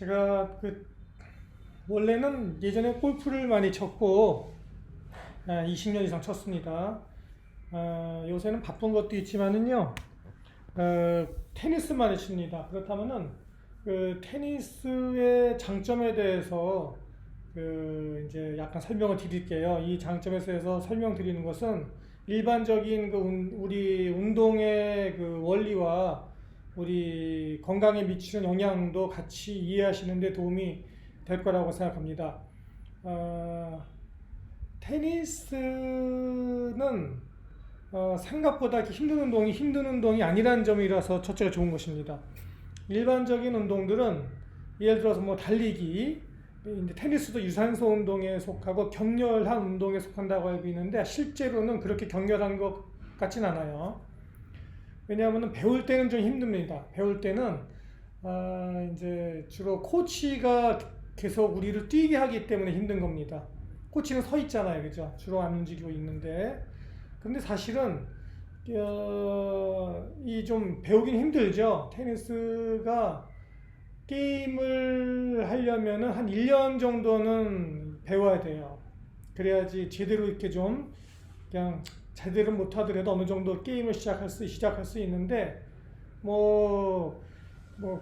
제가 원래는 예전에 골프를 많이 쳤고 20년 이상 쳤습니다. 요새는 바쁜 것도 있지만은요, 테니스 많이 칩니다. 그렇다면은 그 테니스의 장점에 대해서 이제 약간 설명을 드릴게요. 이 장점에서 설명드리는 것은 일반적인 우리 운동의 그 원리와 우리 건강에 미치는 영향도 같이 이해하시는 데 도움이 될 거라고 생각합니다. 테니스는 생각보다 이렇게 힘든 운동이 아니라는 점이라서 첫째가 좋은 것입니다. 일반적인 운동들은 예를 들어서 뭐 달리기, 이제 테니스도 유산소 운동에 속하고 격렬한 운동에 속한다고 알고 있는데 실제로는 그렇게 격렬한 것 같진 않아요. 왜냐하면 배울 때는 좀 힘듭니다. 배울 때는 이제 주로 코치가 계속 우리를 뛰게 하기 때문에 힘든 겁니다. 코치는 서 있잖아요, 그죠? 주로 안 움직이고 있는데. 근데 사실은 이 좀 배우긴 힘들죠. 테니스가 게임을 하려면은 한 1년 정도는 배워야 돼요. 그래야지 제대로 이렇게 좀 그냥 제대로 못하더라도 어느 정도 게임을 시작할 수 있는데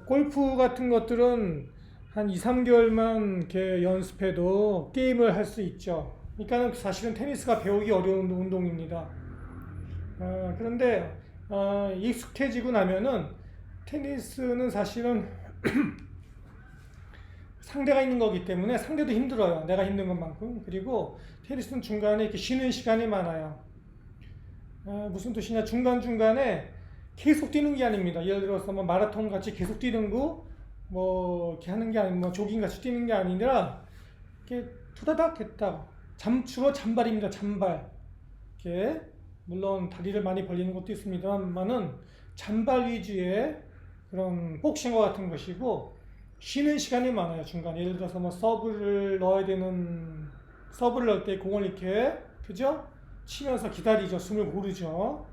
골프 같은 것들은 한 2, 3개월만 이렇게 연습해도 게임을 할 수 있죠. 그러니까 사실은 테니스가 배우기 어려운 운동입니다. 그런데 익숙해지고 나면은 테니스는 사실은 상대가 있는 거기 때문에 상대도 힘들어요. 내가 힘든 것만큼. 그리고 테니스는 중간에 이렇게 쉬는 시간이 많아요. 무슨 뜻이냐? 중간중간에 계속 뛰는 게 아닙니다. 예를 들어서 뭐 마라톤 같이 계속 뛰는 거, 이렇게 하는 게 아니고, 조깅 같이 뛰는 게 아니라, 이렇게 투다닥 했다. 주로 잔발입니다. 잔발. 이렇게, 물론 다리를 많이 벌리는 것도 있습니다만은, 잔발 위주의 그런 복싱과 같은 것이고, 쉬는 시간이 많아요. 중간에. 예를 들어서 뭐 서브를 넣을 때 공을 이렇게, 그죠? 치면서 기다리죠. 숨을 고르죠.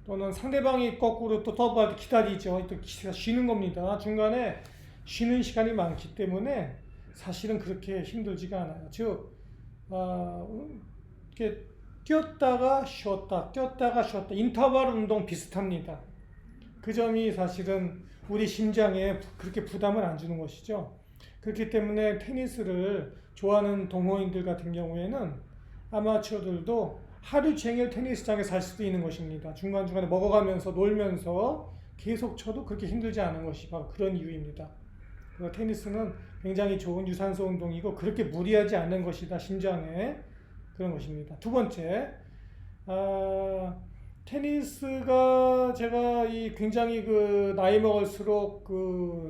또는 상대방이 거꾸로 또 서브할 때 기다리죠. 또 쉬는 겁니다. 중간에 쉬는 시간이 많기 때문에 사실은 그렇게 힘들지가 않아요. 즉, 이렇게 뛰었다가 쉬었다, 인터벌 운동 비슷합니다. 그 점이 사실은 우리 심장에 그렇게 부담을 안 주는 것이죠. 그렇기 때문에 테니스를 좋아하는 동호인들 같은 경우에는 아마추어들도 하루 종일 테니스장에 살 수도 있는 것입니다. 중간중간에 먹어가면서 놀면서 계속 쳐도 그렇게 힘들지 않은 것이 바로 그런 이유입니다. 테니스는 굉장히 좋은 유산소 운동이고 그렇게 무리하지 않는 것이다. 심장에 그런 것입니다. 두 번째, 테니스가 제가 굉장히 나이 먹을수록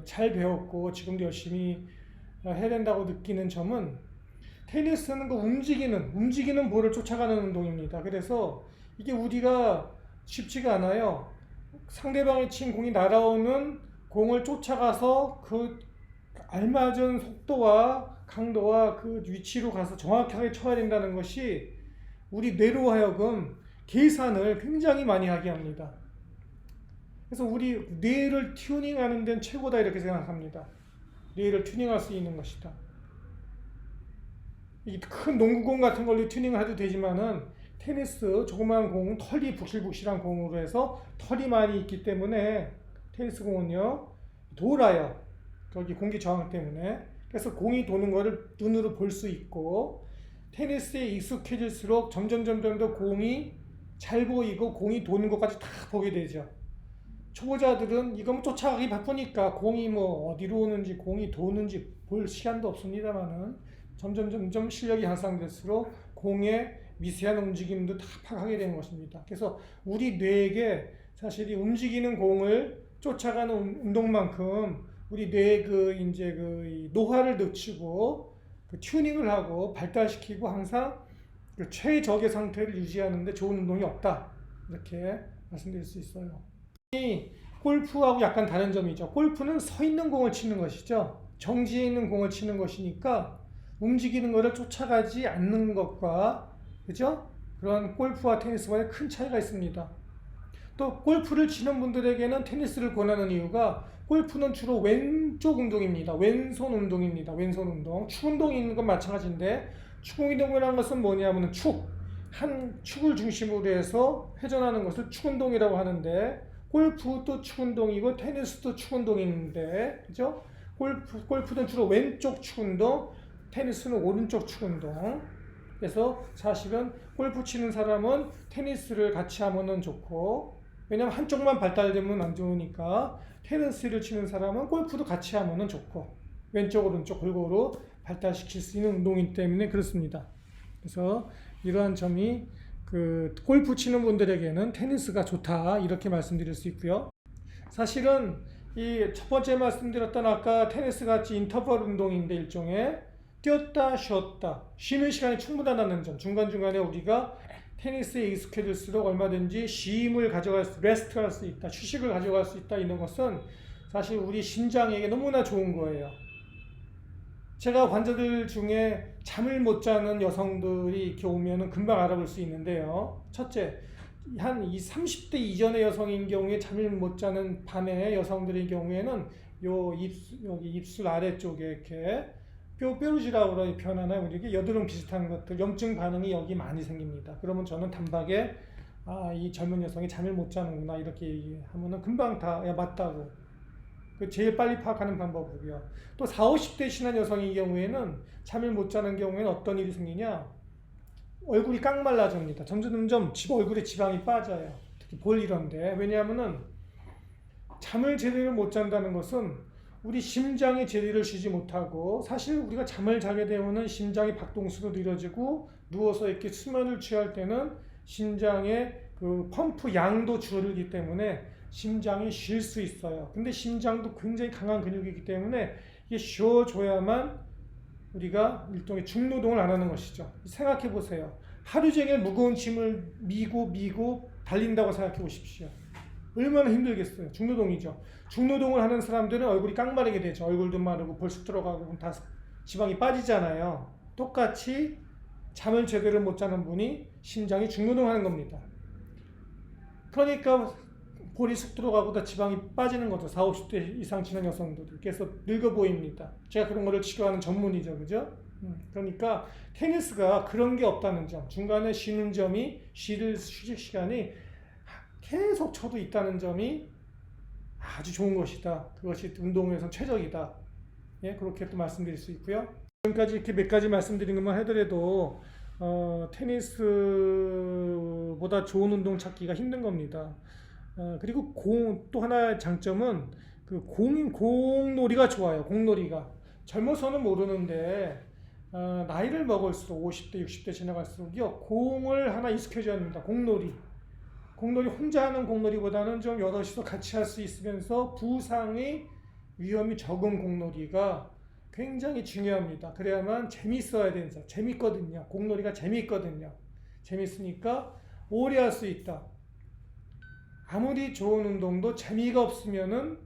잘 배웠고 지금도 열심히 해야 된다고 느끼는 점은 테니스는 움직이는 볼을 쫓아가는 운동입니다. 그래서 이게 우리가 쉽지가 않아요. 상대방이 친 공이 날아오는 공을 쫓아가서 그 알맞은 속도와 강도와 그 위치로 가서 정확하게 쳐야 된다는 것이 우리 뇌로 하여금 계산을 굉장히 많이 하게 합니다. 그래서 우리 뇌를 튜닝하는 데는 최고다 이렇게 생각합니다. 뇌를 튜닝할 수 있는 것이다. 이 큰 농구공 같은 걸로 튜닝을 해도 되지만은 테니스 조그만 공, 털이 북실북실한 공으로 해서 털이 많이 있기 때문에 테니스 공은요 돌아요. 거기 공기 저항 때문에. 그래서 공이 도는 거를 눈으로 볼 수 있고 테니스에 익숙해질수록 점점 더 공이 잘 보이고 공이 도는 것까지 다 보게 되죠. 초보자들은 이거 쫓아가기 바쁘니까 공이 어디로 오는지 공이 도는지 볼 시간도 없습니다만은 점점 실력이 향상될수록 공의 미세한 움직임도 다 파악하게 되는 것입니다. 그래서 우리 뇌에게 사실 이 움직이는 공을 쫓아가는 운동만큼 우리 뇌에 이 노화를 늦추고 튜닝을 하고 발달시키고 항상 최적의 상태를 유지하는데 좋은 운동이 없다. 이렇게 말씀드릴 수 있어요. 이 골프하고 약간 다른 점이죠. 골프는 서 있는 공을 치는 것이죠. 정지해 있는 공을 치는 것이니까 움직이는 것을 쫓아가지 않는 것과 그죠? 그런 골프와 테니스와의 큰 차이가 있습니다. 또 골프를 치는 분들에게는 테니스를 권하는 이유가 골프는 주로 왼쪽 운동입니다. 왼손 운동입니다. 왼손 운동. 축 운동이 있는 건 마찬가지인데 축 운동이라는 것은 뭐냐면은 한 축을 중심으로 해서 회전하는 것을 축 운동이라고 하는데 골프도 축 운동이고 테니스도 축 운동인데 그죠? 골프는 주로 왼쪽 축 운동, 테니스는 오른쪽 축 운동. 그래서 사실은 골프 치는 사람은 테니스를 같이 하면은 좋고 왜냐면 한쪽만 발달되면 안 좋으니까 테니스를 치는 사람은 골프도 같이 하면은 좋고 왼쪽 오른쪽 골고루 발달시킬 수 있는 운동이기 때문에 그렇습니다. 그래서 이러한 점이 골프 치는 분들에게는 테니스가 좋다 이렇게 말씀드릴 수 있고요. 사실은 이 첫 번째 말씀드렸던 아까 테니스 같이 인터벌 운동인데 일종의 뛰었다 쉬었다 쉬는 시간이 충분하다는 점 중간중간에 우리가 테니스에 익숙해질수록 얼마든지 쉼을 레스트할 수 있다 휴식을 가져갈 수 있다 이런 것은 사실 우리 심장에게 너무나 좋은 거예요. 제가 환자들 중에 잠을 못 자는 여성들이 이렇게 오면은 금방 알아볼 수 있는데요. 첫째, 한 30대 이전의 여성인 경우에 잠을 못 자는 밤의 여성들의 경우에는 여기 입술 아래쪽에 이렇게 뾰루지라고 표현하나요? 우리 여드름 비슷한 것들, 염증 반응이 여기 많이 생깁니다. 그러면 저는 단박에 이 젊은 여성이 잠을 못 자는구나 이렇게 얘기하면은 금방 다 맞다고. 그 제일 빨리 파악하는 방법이고요. 또 40, 50대 지난 여성의 경우에는 잠을 못 자는 경우에는 어떤 일이 생기냐? 얼굴이 깡말라집니다. 점점 얼굴에 지방이 빠져요. 특히 볼 이런데. 왜냐하면은 잠을 제대로 못 잔다는 것은 우리 심장이 제대로 쉬지 못하고 사실 우리가 잠을 자게 되면은 심장이 박동수도 느려지고 누워서 이렇게 수면을 취할 때는 심장의 그 펌프 양도 줄어들기 때문에 심장이 쉴 수 있어요. 근데 심장도 굉장히 강한 근육이기 때문에 이게 쉬어줘야만 우리가 일종의 중노동을 안 하는 것이죠. 생각해 보세요. 하루 종일 무거운 짐을 미고 달린다고 생각해 보십시오. 얼마나 힘들겠어요. 중노동이죠. 중노동을 하는 사람들은 얼굴이 깡마르게 되죠. 얼굴도 마르고 볼쑥 들어가고 다 지방이 빠지잖아요. 똑같이 잠을 제대로 못 자는 분이 심장이 중노동하는 겁니다. 그러니까 볼이 쑥 들어가고 다 지방이 빠지는 거죠. 40, 50대 이상 지난 여성들이. 그래서 늙어 보입니다. 제가 그런 거를 치료하는 전문이죠. 그죠? 그러니까 테니스가 그런 게 없다는 점, 중간에 쉬는 점이 휴식 시간이 계속 쳐도 있다는 점이 아주 좋은 것이다. 그것이 운동에서 최적이다. 예, 그렇게 또 말씀드릴 수 있고요. 지금까지 이렇게 몇 가지 말씀드린 것만 하더라도 테니스보다 좋은 운동 찾기가 힘든 겁니다. 그리고 또 하나의 장점은 공놀이가 좋아요. 공놀이가 젊어서는 모르는데 나이를 먹을수록 50대, 60대 지나갈수록요 공을 하나 익숙해져야 합니다. 공놀이 혼자 하는 공놀이보다는 좀 여럿이서 같이 할 수 있으면서 부상의 위험이 적은 공놀이가 굉장히 중요합니다. 그래야만 재밌어야 되죠. 재밌거든요. 공놀이가 재밌거든요. 재밌으니까 오래 할 수 있다. 아무리 좋은 운동도 재미가 없으면은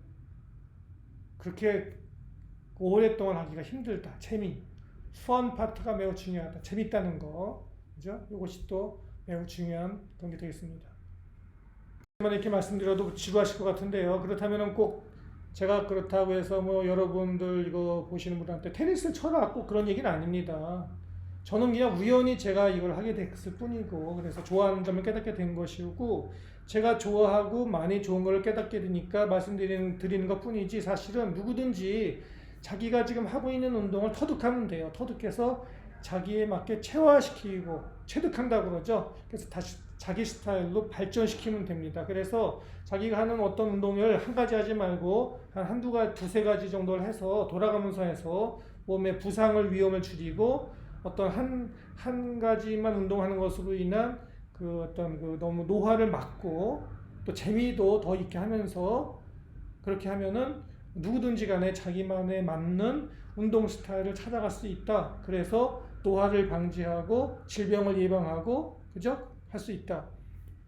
그렇게 오랫동안 하기가 힘들다. fun 파트가 매우 중요하다. 재밌다는 거, 그죠? 이것이 또 매우 중요한 그런 게 되겠습니다. 이렇게 말씀드려도 지루하실 것 같은데요. 그렇다면은 꼭 제가 그렇다고 해서 여러분들 이거 보시는 분한테 테니스를 쳐라 꼭 그런 얘기는 아닙니다. 저는 그냥 우연히 제가 이걸 하게 됐을 뿐이고 그래서 좋아하는 점을 깨닫게 된 것이고 제가 좋아하고 많이 좋은 걸 깨닫게 되니까 말씀드리는 것 뿐이지 사실은 누구든지 자기가 지금 하고 있는 운동을 터득하면 돼요. 터득해서 자기에 맞게 체화시키고 체득한다고 그러죠. 그래서 다시 자기 스타일로 발전시키면 됩니다. 그래서 자기가 하는 어떤 운동을 한 가지 하지 말고 한두 가지, 두세 가지 정도를 해서 돌아가면서 해서 몸의 부상을 위험을 줄이고 어떤 한 가지만 운동하는 것으로 인한 너무 노화를 막고 또 재미도 더 있게 하면서 그렇게 하면은 누구든지 간에 자기만에 맞는 운동 스타일을 찾아갈 수 있다. 그래서 노화를 방지하고 질병을 예방하고 그죠? 할 수 있다.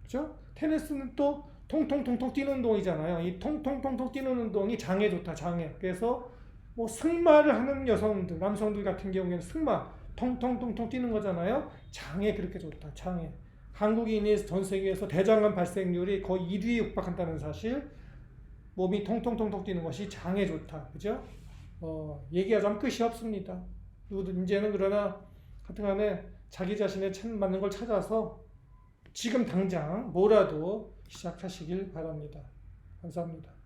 그죠? 테니스는 또 통통통통 뛰는 운동이잖아요. 이 통통통통 뛰는 운동이 장에 좋다. 장에. 그래서 승마를 하는 여성들, 남성들 같은 경우에는 승마 통통통통 뛰는 거잖아요. 장에 그렇게 좋다. 장에. 한국인이 전 세계에서 대장암 발생률이 거의 1위에 육박한다는 사실. 몸이 통통통통 뛰는 것이 장에 좋다. 그죠? 얘기하자면 끝이 없습니다. 이제는 그러나 하여튼간에 자기 자신의 맞는 걸 찾아서 지금 당장 뭐라도 시작하시길 바랍니다. 감사합니다.